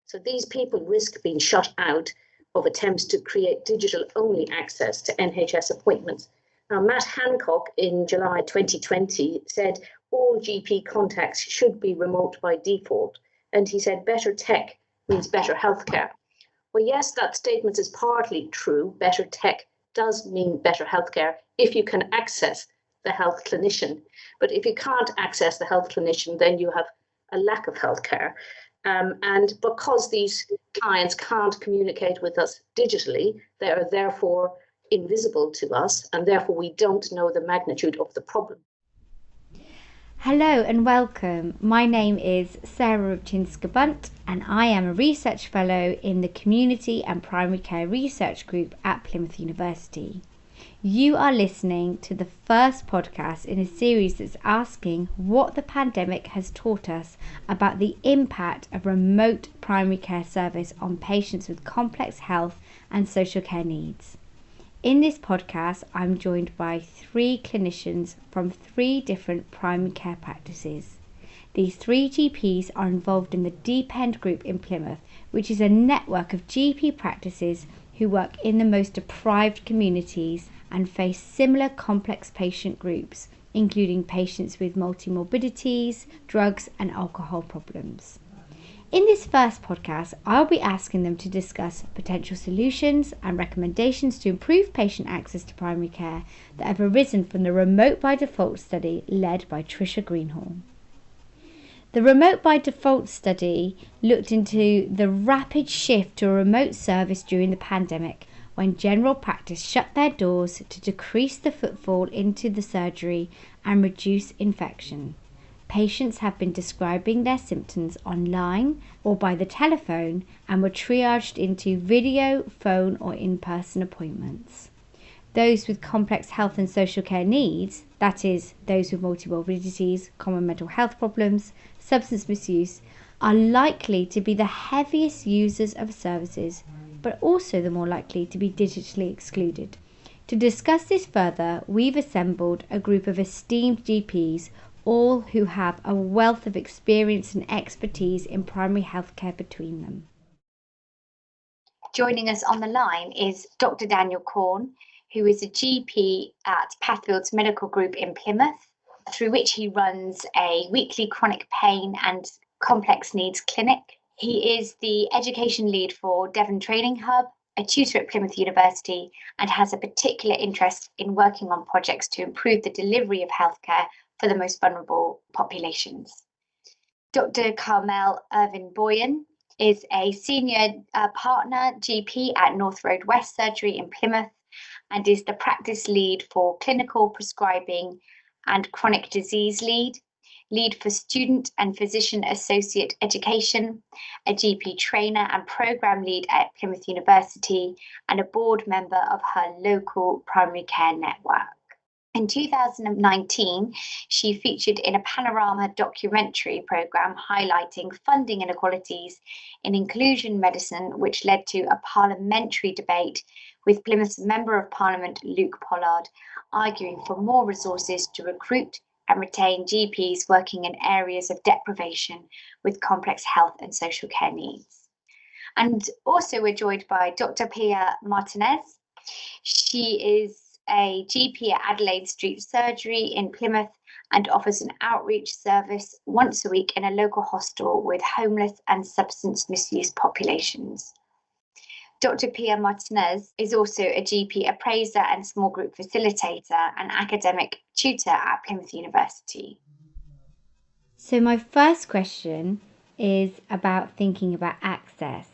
So these people risk being shut out of attempts to create digital-only access to NHS appointments. Now, Matt Hancock in July 2020 said all GP contacts should be remote by default. And he said better tech means better healthcare. Well, yes, that statement is partly true. Better tech does mean better healthcare if you can access the health clinician. But if you can't access the health clinician, then you have a lack of healthcare. And because these clients can't communicate with us digitally, they are therefore invisible to us, and therefore we don't know the magnitude of the problem. Hello and welcome. My name is Sarah Rybczynska-Bunt and I am a research fellow in the Community and Primary Care Research Group at Plymouth University. You are listening to the first podcast in a series that's asking what the pandemic has taught us about the impact of remote primary care service on patients with complex health and social care needs. In this podcast, I'm joined by 3 clinicians from 3 different primary care practices. These 3 GPs are involved in the Deep End Group in Plymouth, which is a network of GP practices who work in the most deprived communities and face similar complex patient groups, including patients with multimorbidities, drugs and alcohol problems. In this first podcast, I'll be asking them to discuss potential solutions and recommendations to improve patient access to primary care that have arisen from the Remote by Default study led by Trisha Greenhalgh. The Remote by Default study looked into the rapid shift to a remote service during the pandemic when general practice shut their doors to decrease the footfall into the surgery and reduce infection. Patients have been describing their symptoms online or by the telephone and were triaged into video, phone or in-person appointments. Those with complex health and social care needs, that is, those with multimorbidities, common mental health problems, substance misuse, are likely to be the heaviest users of services, but also the more likely to be digitally excluded. To discuss this further, we've assembled a group of esteemed GPs, all who have a wealth of experience and expertise in primary healthcare between them. Joining us on the line is Dr. Daniel Corn, who is a GP at Pathfields Medical Group in Plymouth, through which he runs a weekly chronic pain and complex needs clinic. He is the education lead for Devon Training Hub, a tutor at Plymouth University, and has a particular interest in working on projects to improve the delivery of healthcare for the most vulnerable populations. Dr. Carmel Irvin-Boyan is a senior partner GP at North Road West Surgery in Plymouth and is the practice lead for clinical prescribing and chronic disease lead for student and physician associate education, a GP trainer and program lead at Plymouth University, and a board member of her local primary care network. In 2019, she featured in a Panorama documentary programme highlighting funding inequalities in inclusion medicine, which led to a parliamentary debate with Plymouth's Member of Parliament Luke Pollard arguing for more resources to recruit and retain GPs working in areas of deprivation with complex health and social care needs. And also we're joined by Dr. Pia Martinez. She is a GP at Adelaide Street Surgery in Plymouth and offers an outreach service once a week in a local hostel with homeless and substance misuse populations. Dr. Pia Martinez is also a GP appraiser and small group facilitator and academic tutor at Plymouth University. So my first question is about thinking about access.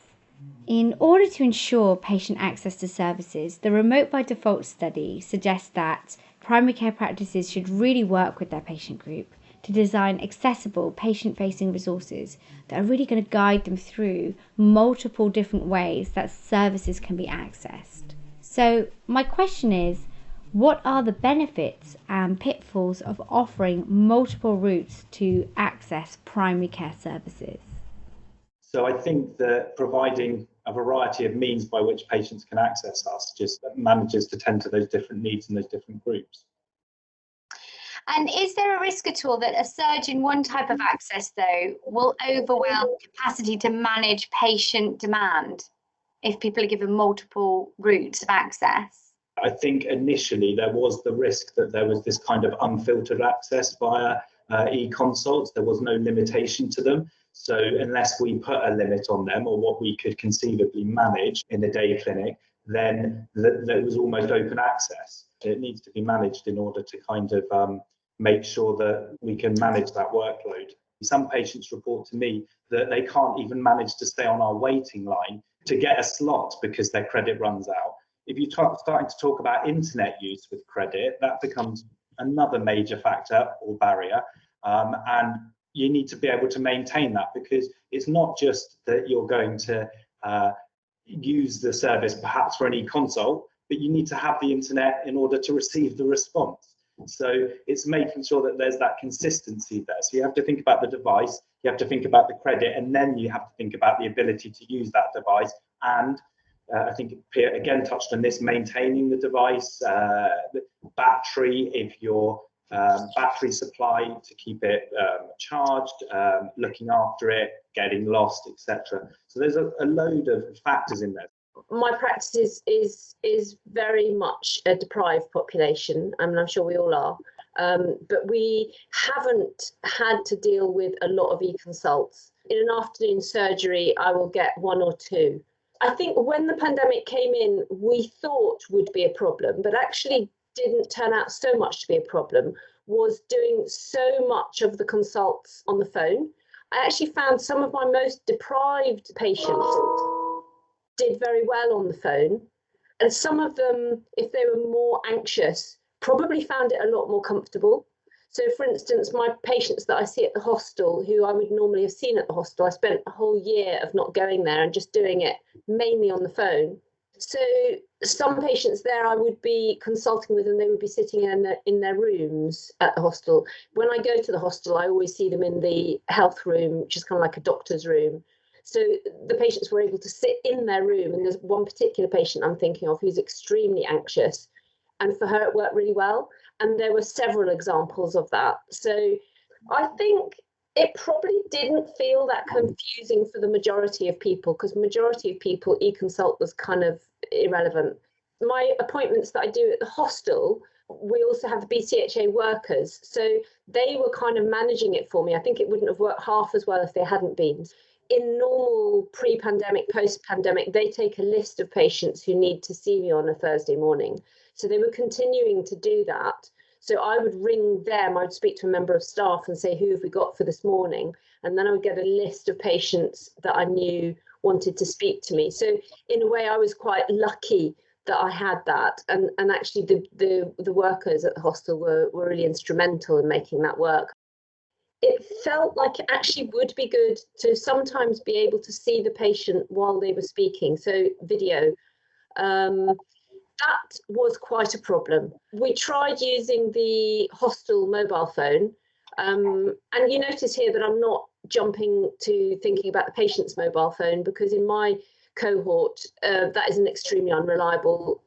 In order to ensure patient access to services, the Remote by Default study suggests that primary care practices should really work with their patient group to design accessible patient-facing resources that are really going to guide them through multiple different ways that services can be accessed. So my question is, what are the benefits and pitfalls of offering multiple routes to access primary care services? So I think that providing a variety of means by which patients can access us just manages to tend to those different needs and those different groups. And is there a risk at all that a surge in one type of access, though, will overwhelm capacity to manage patient demand if people are given multiple routes of access? I think initially there was the risk that there was this kind of unfiltered access via e-consults. There was no limitation to them. So unless we put a limit on them or what we could conceivably manage in the day clinic, then there was almost open access. It needs to be managed in order to kind of make sure that we can manage that workload. Some patients report to me that they can't even manage to stay on our waiting line to get a slot because their credit runs out. If you're starting to talk about internet use with credit, that becomes another major factor or barrier. And you need to be able to maintain that, because it's not just that you're going to use the service perhaps for an e-consult, but you need to have the internet in order to receive the response. So it's making sure that there's that consistency there. So you have to think about the device, you have to think about the credit, and then you have to think about the ability to use that device. And I think Pia again touched on this, maintaining the device, the battery, if your battery supply to keep it charged, looking after it, getting lost, etc. So there's a load of factors in there. My practice is very much a deprived population. I mean, I'm sure we all are, but we haven't had to deal with a lot of e-consults. In an afternoon surgery, I will get one or two. I think when the pandemic came in, we thought would be a problem, but actually didn't turn out so much to be a problem, was doing so much of the consults on the phone. I actually found some of my most deprived patients did very well on the phone. And some of them, if they were more anxious, probably found it a lot more comfortable. So for instance, my patients that I see at the hostel, who I would normally have seen at the hostel, I spent a whole year of not going there and just doing it mainly on the phone. So some patients there I would be consulting with, and they would be sitting in their rooms at the hostel. When I go to the hostel, I always see them in the health room, which is kind of like a doctor's room. So the patients were able to sit in their room, and there's one particular patient I'm thinking of who's extremely anxious, and for her it worked really well. And there were several examples of that. So I think it probably didn't feel that confusing for the majority of people, because majority of people, e-consult was kind of irrelevant. My appointments that I do at the hostel, we also have the BCHA workers. So they were kind of managing it for me. I think it wouldn't have worked half as well if they hadn't been. In normal pre-pandemic, post-pandemic, they take a list of patients who need to see me on a Thursday morning. So they were continuing to do that. So I would ring them, I would speak to a member of staff and say, who have we got for this morning? And then I would get a list of patients that I knew wanted to speak to me. So in a way, I was quite lucky that I had that. And actually the workers at the hostel were really instrumental in making that work. It felt like it actually would be good to sometimes be able to see the patient while they were speaking, so video. That was quite a problem. We tried using the hostel mobile phone, and you notice here that I'm not jumping to thinking about the patient's mobile phone, because in my cohort, that is an extremely unreliable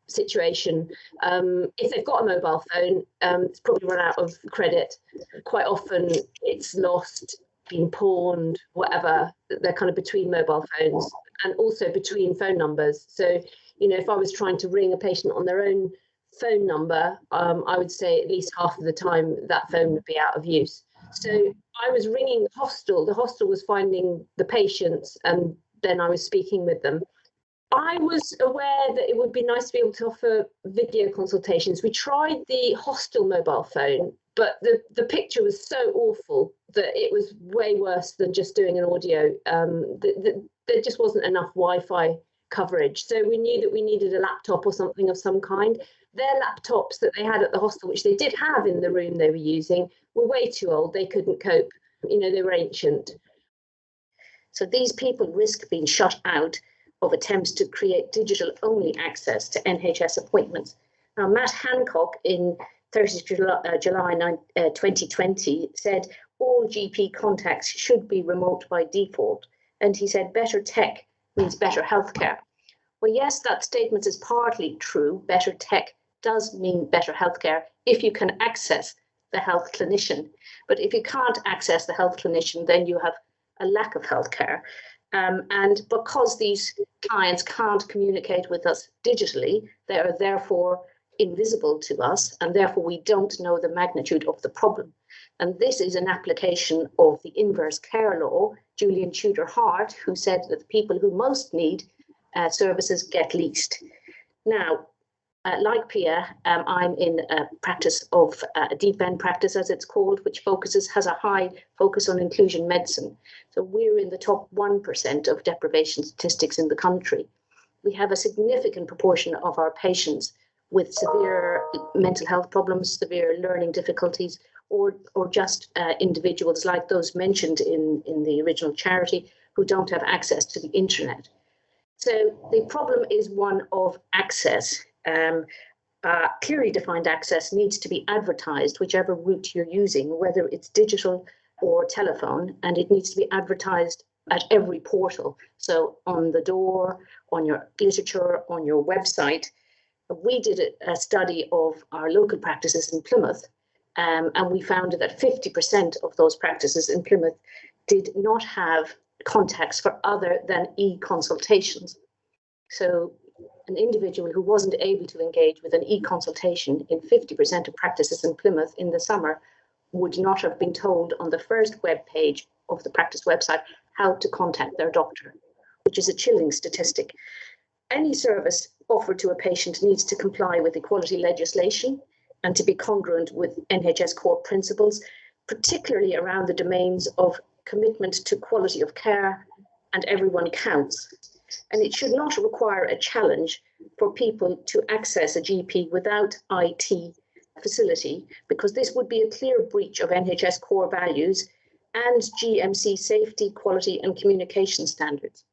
situation. If they've got a mobile phone, it's probably run out of credit. Quite often it's lost, been pawned, whatever. They're kind of between mobile phones and also between phone numbers. So, you know, if I was trying to ring a patient on their own phone number, I would say at least half of the time that phone would be out of use. So I was ringing the hostel. The hostel was finding the patients, and then I was speaking with them. I was aware that it would be nice to be able to offer video consultations. We tried the hostel mobile phone, but the picture was so awful that it was way worse than just doing an audio. There just wasn't enough Wi-Fi coverage. So we knew that we needed a laptop or something of some kind. Their laptops that they had at the hostel, which they did have in the room they were using, were way too old. They couldn't cope. You know, they were ancient. So these people risk being shut out of attempts to create digital-only access to NHS appointments. Now, Matt Hancock in 30th July 2020 said all GP contacts should be remote by default. And he said better tech means better healthcare. Well, yes, that statement is partly true. Better tech does mean better healthcare if you can access the health clinician. But if you can't access the health clinician, then you have a lack of healthcare. And because these clients can't communicate with us digitally, they are therefore invisible to us, and therefore we don't know the magnitude of the problem. And this is an application of the inverse care law, Julian Tudor Hart, who said that the people who most need services get least. Now, like Pia, I'm in a practice of a deep end practice, as it's called, which has a high focus on inclusion medicine. So we're in the top 1% of deprivation statistics in the country. We have a significant proportion of our patients with severe mental health problems, severe learning difficulties, or just individuals like those mentioned in the original charity who don't have access to the internet. So the problem is one of access. Clearly defined access needs to be advertised, whichever route you're using, whether it's digital or telephone, and it needs to be advertised at every portal. So on the door, on your literature, on your website. We did a study of our local practices in Plymouth, and we found that 50% of those practices in Plymouth did not have contacts for other than e-consultations. So an individual who wasn't able to engage with an e-consultation in 50% of practices in Plymouth in the summer would not have been told on the first web page of the practice website how to contact their doctor, which is a chilling statistic. Any service offered to a patient needs to comply with equality legislation and to be congruent with NHS core principles, particularly around the domains of commitment to quality of care and everyone counts. And it should not require a challenge for people to access a GP without IT facility, because this would be a clear breach of NHS core values and GMC safety, quality and communication standards.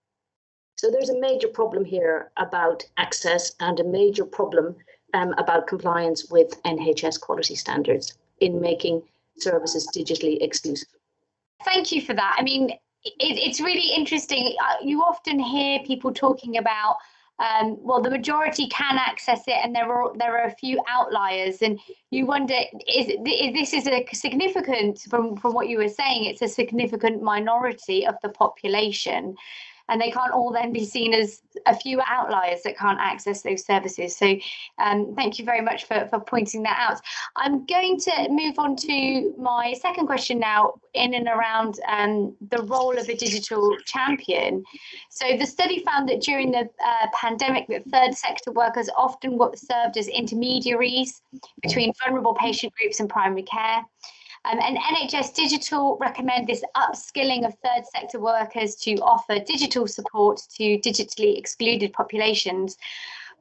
So there's a major problem here about access and a major problem about compliance with NHS quality standards in making services digitally exclusive. Thank you for that. I mean, it's really interesting. You often hear people talking about, well, the majority can access it, and there are a few outliers. And you wonder, this is a significant, from what you were saying, it's a significant minority of the population. And they can't all then be seen as a few outliers that can't access those services. So thank you very much for pointing that out. I'm going to move on to my second question now, in and around the role of a digital champion. So the study found that during the pandemic, that third sector workers often served as intermediaries between vulnerable patient groups and primary care. And NHS Digital recommend this upskilling of third sector workers to offer digital support to digitally excluded populations.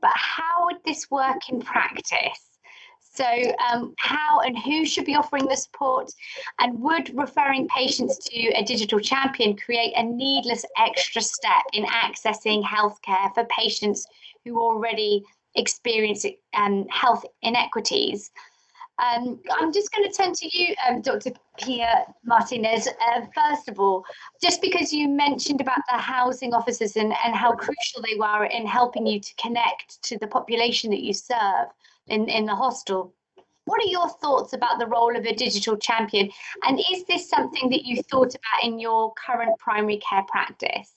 But how would this work in practice? So how and who should be offering the support? And would referring patients to a digital champion create a needless extra step in accessing healthcare for patients who already experience health inequities? I'm just going to turn to you, Dr. Pia Martinez, first of all, just because you mentioned about the housing officers and how crucial they were in helping you to connect to the population that you serve in the hostel. What are your thoughts about the role of a digital champion? And is this something that you thought about in your current primary care practice?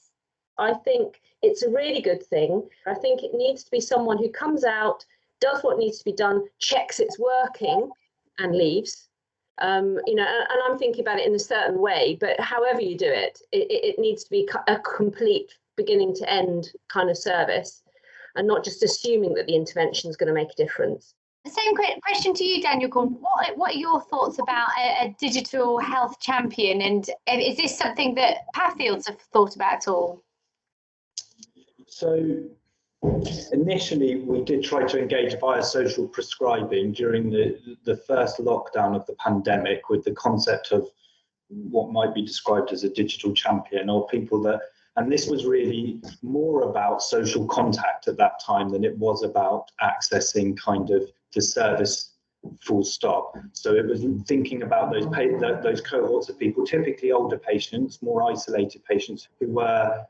I think it's a really good thing. I think it needs to be someone who comes out, does what needs to be done, checks it's working and leaves. And I'm thinking about it in a certain way, but however you do it, it needs to be a complete beginning to end kind of service, and not just assuming that the intervention is going to make a difference. The same question to you, Daniel Corn. What are your thoughts about a digital health champion, and is this something that Pathfields have thought about at all? So initially, we did try to engage via social prescribing during the first lockdown of the pandemic, with the concept of what might be described as a digital champion, or people that, and this was really more about social contact at that time than it was about accessing kind of the service full stop. So it was thinking about those cohorts of people, typically older patients, more isolated patients who were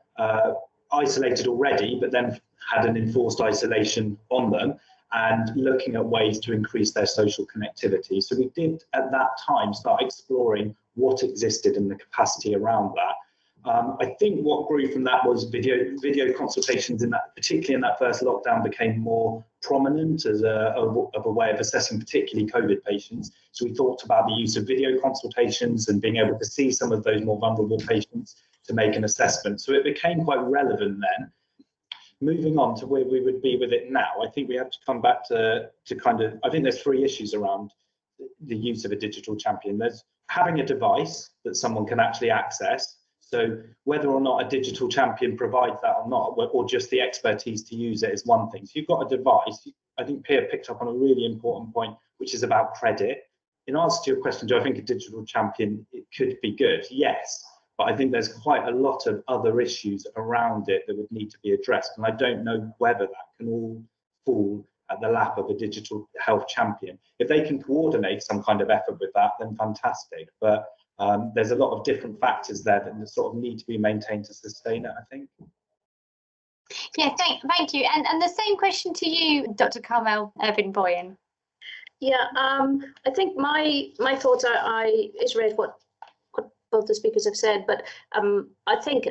isolated already, but then had an enforced isolation on them, and looking at ways to increase their social connectivity. So we did at that time start exploring what existed and the capacity around that. I think what grew from that was video consultations, particularly in that first lockdown, became more prominent as a way of assessing particularly COVID patients. So we thought about the use of video consultations and being able to see some of those more vulnerable patients to make an assessment. So it became quite relevant then. Moving on to where we would be with it now, I think we have to come back to I think there's three issues around the use of a digital champion. There's having a device that someone can actually access. So whether or not a digital champion provides that or not, or just the expertise to use it is one thing. So you've got a device. I think Pia picked up on a really important point, which is about credit. In answer to your question, do I think a digital champion, it could be good? Yes, but I think there's quite a lot of other issues around it that would need to be addressed. And I don't know whether that can all fall at the lap of a digital health champion. If they can coordinate some kind of effort with that, then fantastic. But there's a lot of different factors there that sort of need to be maintained to sustain it, I think. Yeah, thank you. And the same question to you, Dr. Carmel Irvine-Boyan. Yeah, I think my thoughts are, I iterate what both the speakers have said, but I think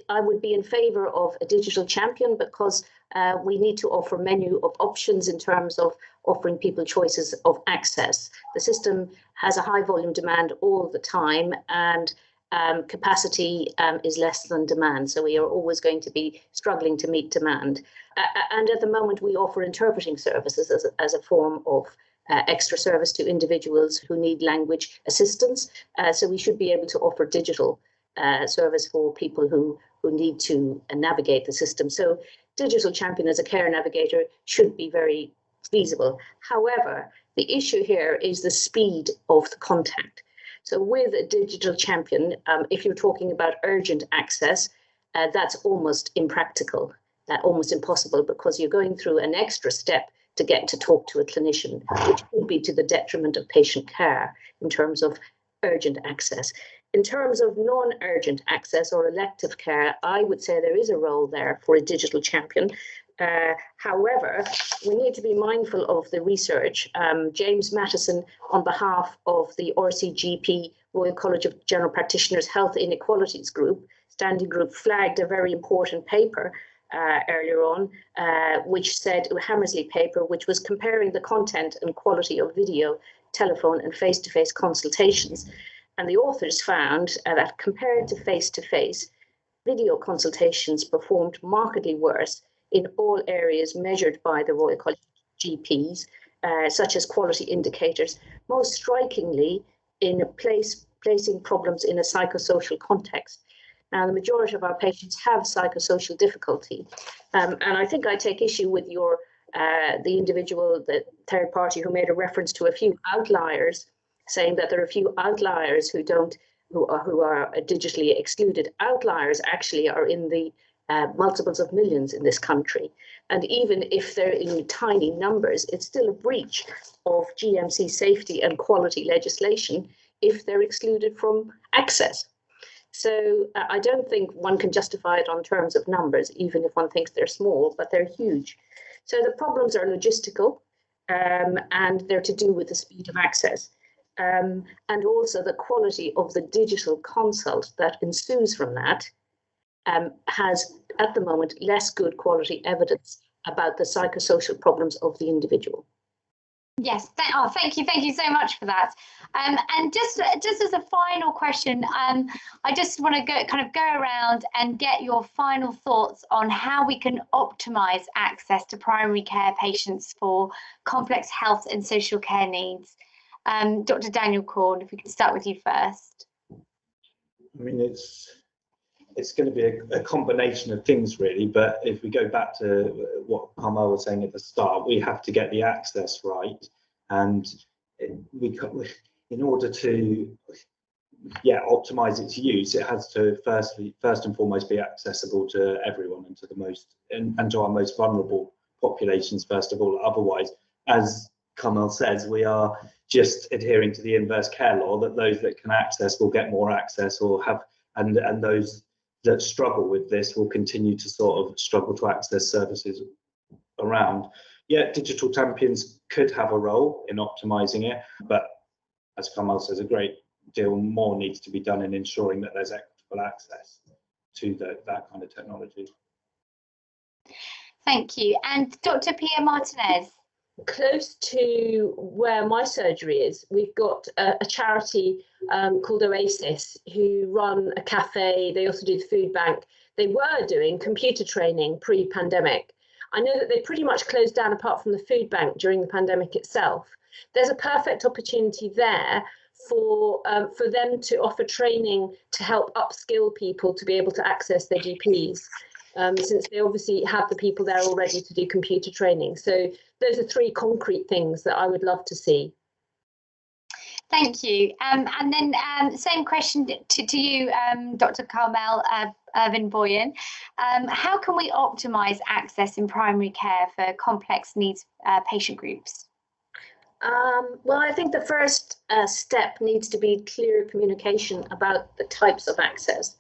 I would be in favour of a digital champion, because we need to offer a menu of options in terms of offering people choices of access. The system has a high volume demand all the time, and capacity is less than demand. So we are always going to be struggling to meet demand. And at the moment, we offer interpreting services as a form of extra service to individuals who need language assistance. So we should be able to offer digital service for people who need to navigate the system. So digital champion as a care navigator should be very feasible. However, the issue here is the speed of the contact. So with a digital champion, if you're talking about urgent access, that's almost impractical, almost impossible, because you're going through an extra step to get to talk to a clinician, which could be to the detriment of patient care in terms of urgent access. In terms of non-urgent access or elective care, I would say there is a role there for a digital champion. However, we need to be mindful of the research. James Mattison, on behalf of the RCGP, Royal College of General Practitioners Health Inequalities Group, Standing Group, flagged a very important paper earlier on, which said, a Hammersley paper, which was comparing the content and quality of video, telephone and face-to-face consultations. And the authors found that compared to face-to-face, video consultations performed markedly worse in all areas measured by the Royal College of GPs, such as quality indicators, most strikingly in placing problems in a psychosocial context. Now, the majority of our patients have psychosocial difficulty. And I think I take issue with the individual, the third party, who made a reference to a few outliers, saying that there are a few outliers who are digitally excluded. Outliers actually are in the multiples of millions in this country. And even if they're in tiny numbers, it's still a breach of GMC safety and quality legislation if they're excluded from access. So I don't think one can justify it on terms of numbers, even if one thinks they're small, but they're huge. So the problems are logistical, and they're to do with the speed of access. And also the quality of the digital consult that ensues from that has, at the moment, less good quality evidence about the psychosocial problems of the individual. Yes, thank you so much for that. And just as a final question, I just want to go around and get your final thoughts on how we can optimise access to primary care patients for complex health and social care needs. Dr. Daniel Corn, if we could start with you first. I mean, it's going to be a combination of things, really. But if we go back to what Carmel was saying at the start, we have to get the access right, and in order to optimize its use, it has to first and foremost be accessible to everyone and to and to our most vulnerable populations first of all. Otherwise, as Carmel says, we are just adhering to the inverse care law, that those that can access will get more access, or have, and those that struggle with this will continue to sort of struggle to access services around. Yeah, digital champions could have a role in optimising it, but as Carmel says, a great deal more needs to be done in ensuring that there's equitable access to that kind of technology. Thank you. And Dr. Pia Martinez. Close to where my surgery is, we've got a charity called Oasis, who run a cafe. They also do the food bank. They were doing computer training pre-pandemic. I know that they pretty much closed down apart from the food bank during the pandemic itself. There's a perfect opportunity there for them to offer training to help upskill people to be able to access their GPs. Since they obviously have the people there already to do computer training. So those are three concrete things that I would love to see. Thank you. And then same question to you, Dr. Carmel Irvine-Boyen. How can we optimise access in primary care for complex needs patient groups? Well, I think the first step needs to be clear communication about the types of access.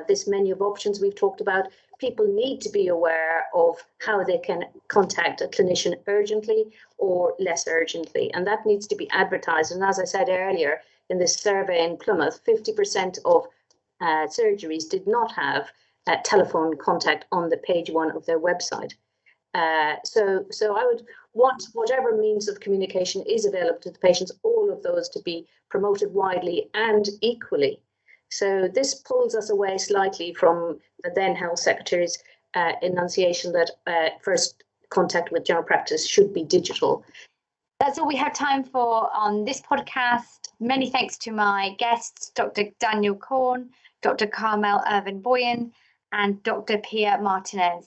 This menu of options we've talked about, people need to be aware of how they can contact a clinician urgently or less urgently, and that needs to be advertised. And as I said earlier, in this survey in Plymouth, 50% of surgeries did not have telephone contact on the page 1 of their website. So I would want whatever means of communication is available to the patients, all of those to be promoted widely and equally. So this pulls us away slightly from the then Health Secretary's enunciation that first contact with general practice should be digital. That's all we have time for on this podcast. Many thanks to my guests, Dr. Daniel Corn, Dr. Carmel Irvine-Boyen, and Dr. Pia Martinez.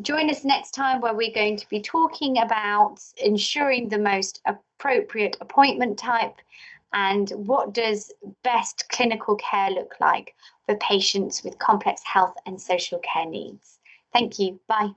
Join us next time where we're going to be talking about ensuring the most appropriate appointment type and what does best clinical care look like for patients with complex health and social care needs. Thank you. Bye.